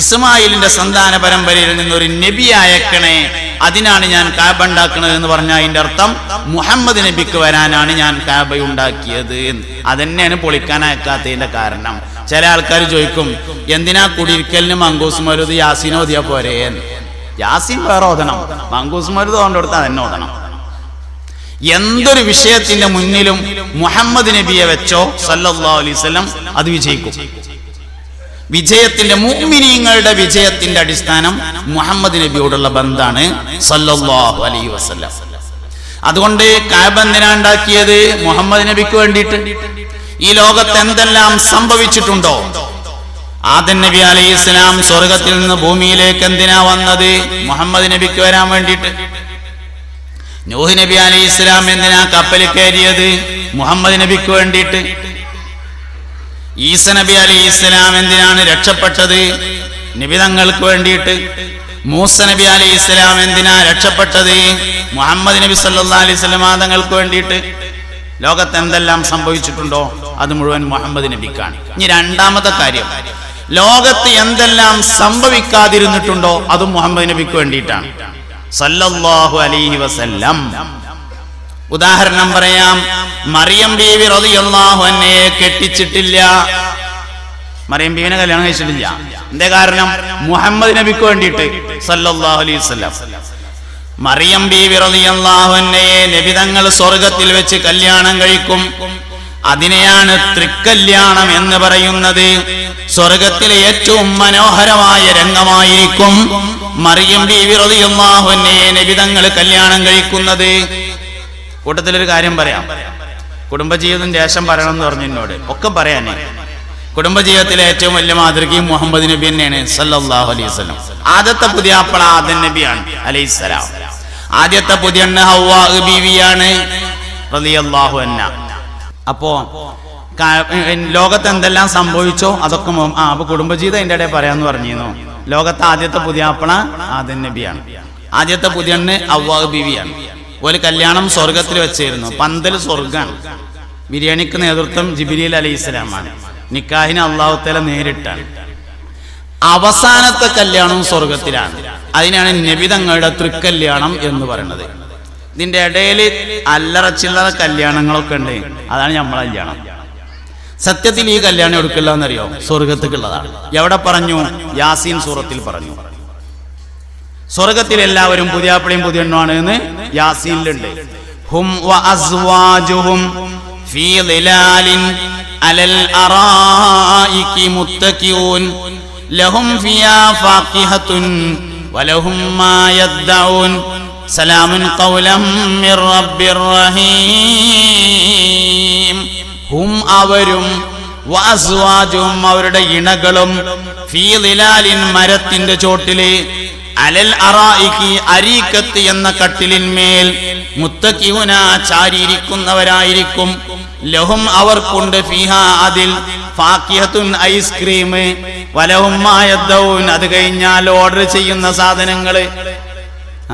ഇസ്മായിലിന്റെ സന്താന പരമ്പരയിൽ നിന്നൊരു നബി അയക്കണേ, അതിനാണ് ഞാൻ കാബ ഉണ്ടാക്കുന്നത് എന്ന് പറഞ്ഞാൽ അതിന്റെ അർത്ഥം മുഹമ്മദ് നബിക്ക് വരാനാണ് ഞാൻ കാബ ഉണ്ടാക്കിയത്. അതന്നെയാണ് പൊളിക്കാൻ അയക്കാത്തതിന്റെ കാരണം. ചില ആൾക്കാർ ചോദിക്കും, എന്തിനാ കുടിയിരിക്കലിന് മങ്കൂസ് മൗലൂദ് യാസീൻ ഓതിയാ പോരേ? യാസീൻ വേറെ ഓതണം, മങ്കൂസ് മൗലൂദ് കൊണ്ടെടുത്ത് അതന്നെ ഓതണം. എന്തൊരു വിഷയത്തിന്റെ മുന്നിലും മുഹമ്മദ് നബിയെ വെച്ചോ സല്ലല്ലാഹു അലൈഹി വസല്ലം, അത് വിജയിക്കും. വിജയത്തിന്റെ, മുഅ്മിനീങ്ങളുടെ വിജയത്തിന്റെ അടിസ്ഥാനം മുഹമ്മദ് നബിയോടുള്ള ബന്ധാണ് സല്ലല്ലാഹു അലൈഹി വസല്ലം. അതുകൊണ്ട് കഅബ എന്തിനാ ഉണ്ടാക്കിയത്? മുഹമ്മദ് നബിക്ക് വേണ്ടിയിട്ട്. ഈ ലോകത്ത് എന്തെല്ലാം സംഭവിച്ചിട്ടുണ്ടോ, ആദം നബി അലൈഹിസ്സലാം സ്വർഗത്തിൽ നിന്ന് ഭൂമിയിലേക്ക് എന്തിനാ വന്നത്? മുഹമ്മദ് നബിക്ക് വരാൻ വേണ്ടിയിട്ട്. നൂഹ് നബി അലൈഹിസ്സലാം എന്തിനാ കപ്പലിൽ കയറിയത്? മുഹമ്മദ് നബിക്ക് വേണ്ടിയിട്ട്. ഈസ നബി അലൈഹിസ്സലാം എന്തിനാണ് രക്ഷപ്പെട്ടത്? നബി തങ്ങൾക്ക് വേണ്ടിയിട്ട്. മൂസ നബി അലൈഹിസ്സലാം എന്തിനാ രക്ഷപ്പെട്ടത്? മുഹമ്മദ് നബി സല്ലല്ലാഹു അലൈഹി വസല്ലം തങ്ങൾക്ക് വേണ്ടിയിട്ട്. ലോകത്ത് എന്തെല്ലാം സംഭവിച്ചിട്ടുണ്ടോ അത് മുഴുവൻ മുഹമ്മദ് നബിക്കാണ്. ഇനി രണ്ടാമത്തെ കാര്യം, ലോകത്ത് എന്തെല്ലാം സംഭവിക്കാതിരുന്നിട്ടുണ്ടോ അതും മുഹമ്മദ് നബിക്ക് വേണ്ടിയിട്ടാണ് സല്ലല്ലാഹു അലൈഹി വസല്ലം. ഉദാഹരണം പറയാം, മറിയം ബീവി റളിയല്ലാഹു അൻഹയെ കെട്ടിച്ചിട്ടില്ല. മറിയം ബീവിനെ കല്യാണം കഴിച്ചിട്ടില്ല. എന്താ കാരണം? മുഹമ്മദ് നബിക്ക് വേണ്ടിയിട്ട് സല്ലല്ലാഹു അലൈഹി വസല്ലം. മറിയം ബീവി റളിയല്ലാഹു അൻഹയെ നബി തങ്ങൾ സ്വർഗത്തിൽ വെച്ച് കല്യാണം കഴിക്കും. അതിനെയാണ് തൃക്കല്യാണം എന്ന് പറയുന്നത്. സ്വർഗത്തിലെ ഏറ്റവും മനോഹരമായ രംഗമായിരിക്കും മറിയം ബീവി റളിയല്ലാഹു അൻഹയെ നബി തങ്ങൾ കല്യാണം കഴിക്കുന്നത്. കൂട്ടത്തിലൊരു കാര്യം പറയാം, കുടുംബജീവിതം ശേഷം പറയണം എന്ന് പറഞ്ഞു എന്നോട്. ഒക്കെ പറയാനേ, കുടുംബജീവിതത്തിലെ ഏറ്റവും വലിയ മാതൃകയും മുഹമ്മദ് നബി തന്നെയാണ് സല്ലല്ലാഹു അലൈഹി വസല്ലം. ആദ്യത്തെ പുതിയാപ്പള ആദം നബിയാണ് അലൈഹിസ്സലാം. ആദ്യത്തെ പുതിയണ്ണ് ഹവ്വാ ബീവിയാണ് റളിയല്ലാഹു അൻഹ. അപ്പോ ലോകത്ത് എന്തെല്ലാം സംഭവിച്ചോ അതൊക്കെ അപ്പൊ കുടുംബജീവിതം അതിൻ്റെ ഇടയിൽ പറയാന്ന് പറഞ്ഞിരുന്നു. ലോകത്തെ ആദ്യത്തെ പുതിയാപ്പള ആദം നബിയാണ്. ആദ്യത്തെ പുതിയണ്ണ് ഹവ്വാ ബീവിയാണ്. ഒരു കല്യാണം സ്വർഗത്തിൽ വെച്ചായിരുന്നു. പന്തൽ സ്വർഗാണ്. ബിരിയാണിക്ക് നേതൃത്വം ജിബ്രീൽ അലൈഹിസ്സലാമാണ്. നിക്കാഹിന് അല്ലാഹു തആല നേരിട്ടാണ്. അവസാനത്തെ കല്യാണം സ്വർഗത്തിലാണ്. അതിനാണ് നബി തങ്ങളുടെ തൃക്കല്യാണം എന്ന് പറയുന്നത്. ഇതിന്റെ ഇടയിൽ അല്ലറ ചില്ലറ കല്യാണങ്ങളൊക്കെ ഉണ്ട്. അതാണ് നമ്മളെ കല്യാണം. സത്യത്തിൽ ഈ കല്യാണം എടുക്കില്ലെന്നറിയോ? സ്വർഗത്തേക്കുള്ളതാണ്. എവിടെ പറഞ്ഞു? യാസീൻ സൂറത്തിൽ പറഞ്ഞു. സ്വർഗത്തിൽ എല്ലാവരും പുതിയാപ്പിളയും പുതിയണ്ണുമാണ് എന്ന് യാസീനിലുണ്ട്. ഹും വ അസ്വാജുഹും ഫീ ളിലാലിൻ അലൽ അറായികി മുത്തഖിഊൻ ലഹും ഫിയാ ഫാഖിഹത്തുൻ വലഹും മാ യദ്ദഊൻ സലാമുൻ ഖൗലം മിർ റബ്ബിർ റഹീം. ഹും അവരും വ അസ്വാജുഹും അവരുടെ ഇണകളും ഫീ ളിലാലിൻ മരത്തിന്റെ ചോട്ടിലെ അലൽ അറായികി അരീക്കത്ത് എന്ന കട്ടിലിന്മേൽ മുത്തഖിഊന ചാരിയിരിക്കുന്നവരായിരിക്കും. ലഹും അവർക്കുണ്ട് ഫിഹാ അതിൽ ഫാഖിഹത്തുൻ ഐസ്ക്രീം വലഹും മാ യദ്ദഊൻ അത് കഴിഞ്ഞാൽ ഓർഡർ ചെയ്യുന്ന സാധനങ്ങള്.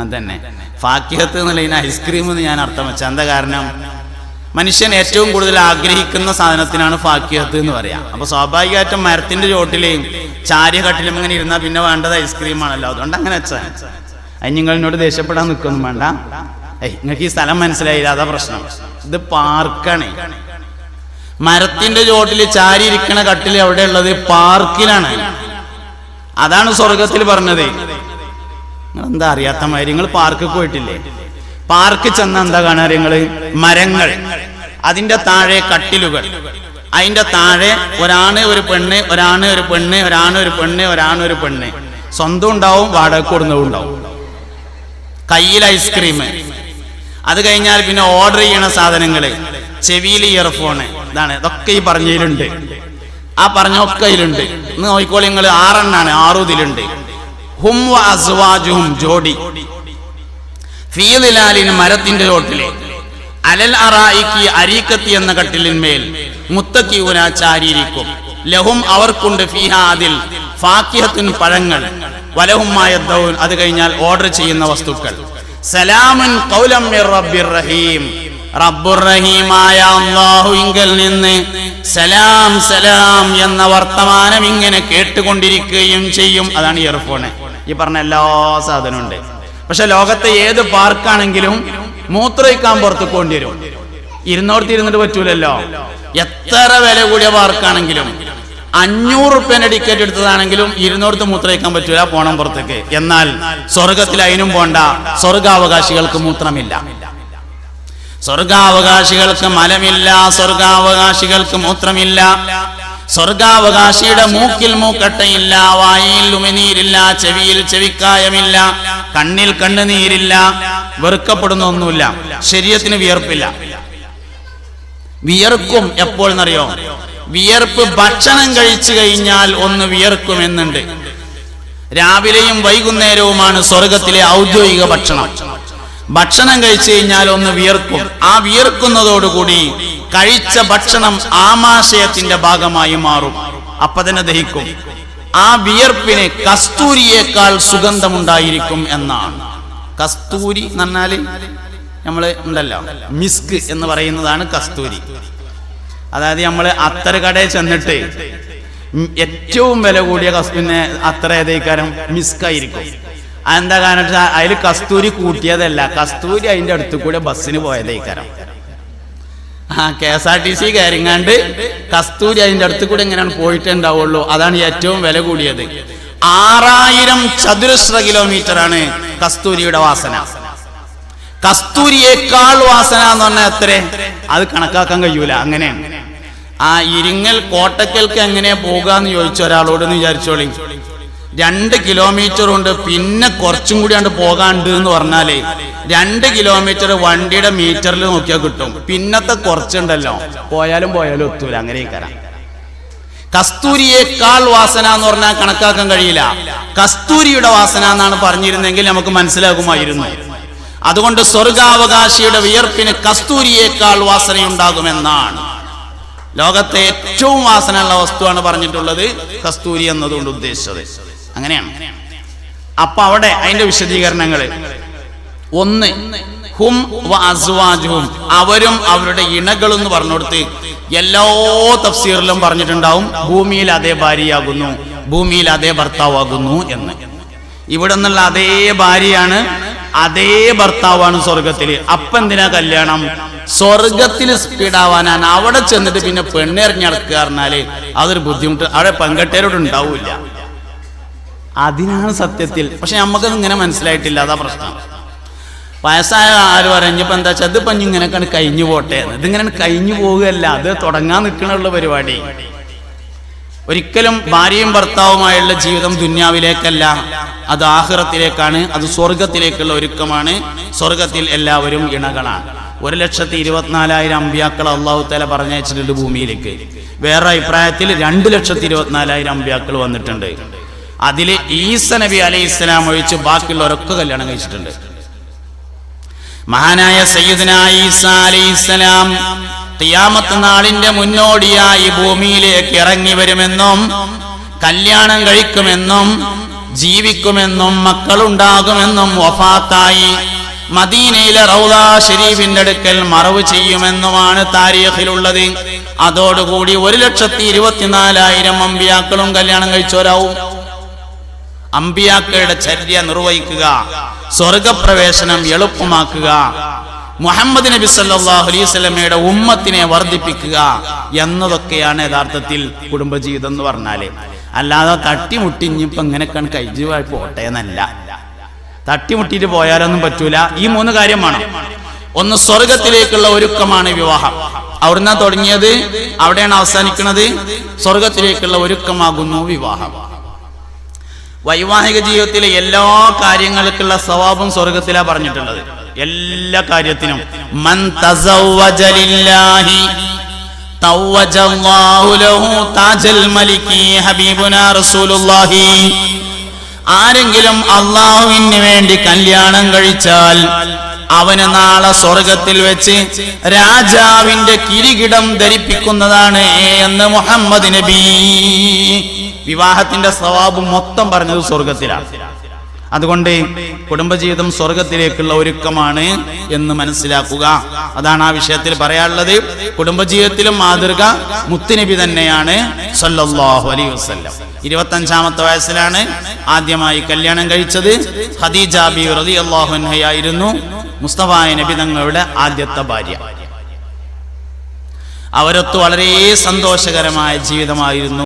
അതന്നെ ഫാഖിഹത്ത് എന്നുള്ളതിന് ഐസ്ക്രീം എന്ന് ഞാൻ അർത്ഥം വെച്ച. എന്താ കാരണം? മനുഷ്യൻ ഏറ്റവും കൂടുതൽ ആഗ്രഹിക്കുന്ന സാധനത്തിനാണ് ഫാഖിഹത്ത് എന്ന് പറയാം. അപ്പൊ സ്വാഭാവികമായിട്ടും മരത്തിന്റെ ചോട്ടിലെയും ചാരിയ കട്ടിലും ഇങ്ങനെ ഇരുന്നാൽ പിന്നെ വേണ്ടത് ഐസ്ക്രീം ആണല്ലോ. അതുകൊണ്ട് അങ്ങനെ വെച്ചാൽ അത് നിങ്ങളോട് ദേഷ്യപ്പെടാൻ നിൽക്കൊന്നും വേണ്ട. നിങ്ങൾക്ക് ഈ സ്ഥലം മനസ്സിലായില്ല, അതാ പ്രശ്നം. ഇത് പാർക്കാണ്. മരത്തിന്റെ ചോട്ടിൽ ചാരി ഇരിക്കണ കട്ടിൽ എവിടെ ഉള്ളത്? പാർക്കിലാണ്. അതാണ് സ്വർഗത്തിൽ പറഞ്ഞത്. നിങ്ങൾ എന്താ അറിയാത്ത മാതിരി? നിങ്ങൾ പാർക്കിൽ പോയിട്ടില്ലേ? പാർക്ക് ചെന്ന എന്താ കാണാറ് നിങ്ങള്? മരങ്ങൾ, അതിന്റെ താഴെ കട്ടിലുകൾ, അതിന്റെ താഴെ ഒരാണ് ഒരു പെണ്ണ്, ഒരാണ് ഒരു പെണ്ണ്, ഒരാണ് ഒരു പെണ്ണ്, ഒരാണ് ഒരു പെണ്ണ്. സ്വന്തം ഉണ്ടാവും, വാടക കൊടുന്നതും ഉണ്ടാവും. കയ്യിൽ ഐസ്ക്രീം. അത് കഴിഞ്ഞാൽ പിന്നെ ഓർഡർ ചെയ്യണ സാധനങ്ങള്, ചെവിയിൽ ഇയർഫോണ്. ഇതാണ്, ഇതൊക്കെ ഈ പറഞ്ഞതിലുണ്ട്. ആ പറഞ്ഞൊക്കെ ഇതിലുണ്ട്. ഇന്ന് നോക്കിക്കോളി നിങ്ങൾ. 6 എണ്ണാണ്, 6 ഇതിലുണ്ട്. ഹും വ അസ്വാജുഹും ജോഡി ഫീ ളിലാലിൻ മരത്തിന്റെ ചോട്ടിലെ അലൽ അറായികി അരീക്കത്തി എന്ന കട്ടിലിന്മേൽ മുത്തഖിഊന ചാരിയിരിക്കും. ലഹും അവർക്കുണ്ട് ഫീഹാ അതിൽ ഫാഖിഹത്തുൻ പഴങ്ങൾ വലഹും മാ യദ്ദഊൻ അത് കഴിഞ്ഞാൽ ഓർഡർ ചെയ്യുന്ന വസ്തുക്കൾ. സലാമുൻ ഖൗലം മിർ റബ്ബിർ റഹീം റബ്ബുർ റഹീമായ അല്ലാഹുവിങ്കൽ നിന്ന് സലാം സലാം എന്ന വർത്തമാനം ഇങ്ങനെ കേട്ടുകൊണ്ടിരിക്കുകയും ചെയ്യും. അതാണ് ഇയർഫോൺ. ഈ പറഞ്ഞ എല്ലാ സാധനവും ഉണ്ട്. പക്ഷെ ലോകത്തെ ഏത് പാർക്കാണെങ്കിലും മൂത്രയിക്കാൻ പുറത്ത് കൊണ്ടുവരും. ഇരുന്നിട്ട് പറ്റൂലല്ലോ. എത്ര വില കൂടിയ പാർക്കാണെങ്കിലും 500 റുപ്യന്റെ ടിക്കറ്റ് എടുത്തതാണെങ്കിലും 200 മൂത്രയിക്കാൻ പറ്റൂല, പോണം പുറത്തേക്ക്. എന്നാൽ സ്വർഗത്തിൽ അതിനും പോണ്ട. സ്വർഗാവകാശികൾക്ക് മൂത്രമില്ല, സ്വർഗാവകാശികൾക്ക് മലമില്ല, സ്വർഗാവകാശികൾക്ക് മൂത്രമില്ല. സ്വർഗാവകാശിയുടെ മൂക്കിൽ മൂക്കട്ടയില്ല, വായിൽ ഉമിനീരില്ല, ചെവിയിൽ ചെവിക്കായമില്ല, കണ്ണിൽ കണ്ണുനീരില്ല, വെറുക്കപ്പെടുന്ന ഒന്നുമില്ല. ശരീരത്തിന് വിയർപ്പില്ല. വിയർക്കും എപ്പോഴെന്നറിയോ? വിയർപ്പ് ഭക്ഷണം കഴിച്ചു കഴിഞ്ഞാൽ ഒന്ന് വിയർക്കുമെന്നുണ്ട്. രാവിലെയും വൈകുന്നേരവുമാണ് സ്വർഗത്തിലെ ഔദ്യോഗിക ഭക്ഷണം. ഭക്ഷണം കഴിച്ചു കഴിഞ്ഞാൽ ഒന്ന് വിയർക്കും. ആ വിയർക്കുന്നതോടുകൂടി കഴിച്ച ഭക്ഷണം ആമാശയത്തിന്റെ ഭാഗമായി മാറും. അപ്പൊ തന്നെ ദഹിക്കും. ആ വിയർപ്പിന് കസ്തൂരിയേക്കാൾ സുഗന്ധമുണ്ടായിരിക്കും എന്നാണ്. കസ്തൂരി എന്ന് പറഞ്ഞാല് നമ്മള് ഉണ്ടല്ലോ, മിസ്ക് എന്ന് പറയുന്നതാണ് കസ്തൂരി. അതായത് നമ്മള് അത്തർ കടയിൽ ചെന്നിട്ട് ഏറ്റവും വില കൂടിയ പിന്നെ അത്ര ഏതേക്കാരം മിസ്കായിരിക്കും. അതെന്താ കാരണം വെച്ചാൽ അതിൽ കസ്തൂരി കൂട്ടിയതല്ല, കസ്തൂരി അതിന്റെ അടുത്ത് കൂടെ ബസ്സിന് പോയതേക്കാരം. KSRTC കയറിങ്ങാണ്ട് കസ്തൂരി അതിന്റെ അടുത്ത് കൂടെ എങ്ങനെയാണ് പോയിട്ടുണ്ടാവുള്ളൂ. അതാണ് ഏറ്റവും വില കൂടിയത്. 6000 ചതുരശ്ര കിലോമീറ്റർ ആണ് കസ്തൂരിയുടെ വാസന. കസ്തൂരിയേക്കാൾ വാസന എന്ന് പറഞ്ഞാൽ എത്ര? അത് കണക്കാക്കാൻ കഴിയൂല. അങ്ങനെയാണ്. ആ ഇരിങ്ങൽ കോട്ടക്കൽക്ക് എങ്ങനെയാ പോകാന്ന് ചോദിച്ച ഒരാളോടെന്ന് വിചാരിച്ചോളി. 2 കിലോമീറ്റർ ഉണ്ട്, പിന്നെ കുറച്ചും കൂടി ആണ്ട് പോകാണ്ട് എന്ന് പറഞ്ഞാലേ 2 കിലോമീറ്റർ വണ്ടിയുടെ മീറ്ററിൽ നോക്കിയാൽ കിട്ടും. പിന്നത്തെ കുറച്ചുണ്ടല്ലോ, പോയാലും ഒത്തൂല. അങ്ങനെയൊക്കെ കസ്തൂരിയേക്കാൾ വാസന എന്ന് പറഞ്ഞാൽ കണക്കാക്കാൻ കഴിയില്ല. കസ്തൂരിയുടെ വാസന എന്നാണ് പറഞ്ഞിരുന്നെങ്കിൽ നമുക്ക് മനസ്സിലാകുമായിരുന്നു. അതുകൊണ്ട് സ്വർഗാവകാശിയുടെ വിയർപ്പിന് കസ്തൂരിയേക്കാൾ വാസനയുണ്ടാകുമെന്നാണ്. ലോകത്തെ ഏറ്റവും വാസനയുള്ള വസ്തുവാണ് പറഞ്ഞിട്ടുള്ളത് കസ്തൂരി എന്നതുകൊണ്ട് ഉദ്ദേശിച്ചത്. അങ്ങനെയാണ്. അപ്പൊ അവിടെ അതിന്റെ വിശദീകരണങ്ങള്, ഒന്ന് ഹും വ അസ്വാജുഹും, അവരും അവരുടെ ഇണകളും എന്ന് പറഞ്ഞുകൊടുത്ത് എല്ലാ തഫ്സീറിലും പറഞ്ഞിട്ടുണ്ടാവും ഭൂമിയിൽ അതേ ഭാര്യയാകുന്നു, ഭൂമിയിൽ അതേ ഭർത്താവാകുന്നു എന്ന്. ഇവിടെ നിന്നുള്ള അതേ ഭാര്യയാണ്, അതേ ഭർത്താവാണ് സ്വർഗത്തില്. അപ്പൊ എന്തിനാ കല്യാണം? സ്വർഗത്തിൽ സ്പീഡാവാനാണ്. അവിടെ ചെന്നിട്ട് പിന്നെ പെണ്ണെറിഞ്ഞടക്കുക പറഞ്ഞാല് അതൊരു ബുദ്ധിമുട്ട്. അവിടെ പെൺകെട്ടേരോട് ഉണ്ടാവില്ല. അതിനാണ് സത്യത്തിൽ. പക്ഷെ നമുക്കത് ഇങ്ങനെ മനസ്സിലായിട്ടില്ല. അതാ പ്രശ്നം. വയസ്സായ ആര് പറഞ്ഞപ്പോ എന്താ വെച്ചാൽ ഇതിപ്പോ ഇങ്ങനെ കഴിഞ്ഞു പോട്ടെ. ഇതിങ്ങനെ കഴിഞ്ഞു പോവുകയല്ല, അത് തുടങ്ങാൻ നിൽക്കണുള്ള പരിപാടി. ഒരിക്കലും ഭാര്യയും ഭർത്താവുമായുള്ള ജീവിതം ദുന്യാവിലേക്കല്ല, അത് ആഖിറത്തിലേക്കാണ്. അത് സ്വർഗത്തിലേക്കുള്ള ഒരുക്കമാണ്. സ്വർഗത്തിൽ എല്ലാവരും ഇണകളാണ്. 1,24,000 അമ്പിയാക്കൾ അള്ളാഹു തആല പറഞ്ഞയച്ചിട്ടുണ്ട് ഭൂമിയിലേക്ക്. വേറെ അഭിപ്രായത്തിൽ 2,24,000 അമ്പിയാക്കൾ വന്നിട്ടുണ്ട്. അതില് ഈസ നബി അലൈഹിസ്സലാം ഒഴിച്ച് ബാക്കിയുള്ളവരൊക്കെ കല്യാണം കഴിച്ചിട്ടുണ്ട്. മഹാനായ സയ്യിദുനാ ഈസ അലൈഹിസ്സലാം ഖിയാമത്ത് നാളിന്റെ മുന്നോടിയായി ഭൂമിയിലേക്ക് ഇറങ്ങി വരുമെന്നും കല്യാണം കഴിക്കുമെന്നും ജീവിക്കുമെന്നും മക്കളുണ്ടാകുമെന്നും വഫാത്തായി മദീനയിലെ റൗള ഷരീഫിന്റെ അടുക്കൽ മറവ് ചെയ്യുമെന്നുമാണ് താരീഖിലുള്ളത്. അതോടുകൂടി 1,24,000 അമ്പിയാക്കളും കല്യാണം കഴിച്ചവരാവും. അമ്പിയാക്കളുടെ ചര്യ നിർവഹിക്കുക, സ്വർഗപ്രവേശനം എളുപ്പമാക്കുക, മുഹമ്മദ് നബി സല്ലല്ലാഹു അലൈഹി വസല്ലമയുടെ ഉമ്മത്തിനെ വർദ്ധിപ്പിക്കുക എന്നതൊക്കെയാണ് യഥാർത്ഥത്തിൽ കുടുംബജീവിതം എന്ന് പറഞ്ഞാല്. അല്ലാതെ തട്ടിമുട്ടിഞ്ഞിപ്പോ ഇങ്ങനെയൊക്കെയാണ് കഴിച്ചു പോട്ടെ എന്നല്ല. തട്ടിമുട്ടിയിട്ട് പോയാലൊന്നും പറ്റൂല. ഈ 3 കാര്യമാണ്. ഒന്ന്, സ്വർഗത്തിലേക്കുള്ള ഒരുക്കമാണ് വിവാഹം. അവിടുന്ന് തുടങ്ങിയത്, അവിടെയാണ് അവസാനിക്കുന്നത്. സ്വർഗത്തിലേക്കുള്ള ഒരുക്കമാകുന്നു വിവാഹം. വൈവാഹിക ജീവിതത്തിലെ എല്ലാ കാര്യങ്ങൾക്കുള്ള സവാബും സ്വർഗത്തിലാണ് പറഞ്ഞിട്ടുള്ളത്. എല്ലാ കാര്യത്തിനും. മൻ തസവ്വജ ലില്ലാഹി തവ്വജല്ലാഹു ലഹു താജൽ മലികി ഹബീബുനാ റസൂലുള്ളാഹി. ആരെങ്കിലും അല്ലാഹുവിന് വേണ്ടി കല്യാണം കഴിച്ചാൽ അവന് നാളെ സ്വർഗത്തിൽ വെച്ച് രാജാവിന്റെ കിരീടം ധരിപ്പിക്കുന്നതാണ് എന്ന് മുഹമ്മദ് നബി. വിവാഹത്തിന്റെ സവാബ് മൊത്തം പറഞ്ഞത് സ്വർഗത്തിലാണ്. അതുകൊണ്ട് കുടുംബജീവിതം സ്വർഗത്തിലേക്കുള്ള ഒരുക്കമാണ് എന്ന് മനസ്സിലാക്കുക. അതാണ് ആ വിഷയത്തിൽ പറയാനുള്ളത്. കുടുംബജീവിതത്തിലും മാതൃക മുത്തുനബി തന്നെയാണ് സല്ലല്ലാഹു അലൈഹി വസല്ലം. 25-ാമത്തെ വയസ്സിലാണ് ആദ്യമായി കല്യാണം കഴിച്ചത്. ഖദീജ ബിവി റളിയല്ലാഹു അൻഹയായിരുന്നു മുസ്തഫ നബി തങ്ങളുടെ ആദ്യത്തെ ഭാര്യ. അവരൊത്ത് വളരെ സന്തോഷകരമായ ജീവിതമായിരുന്നു.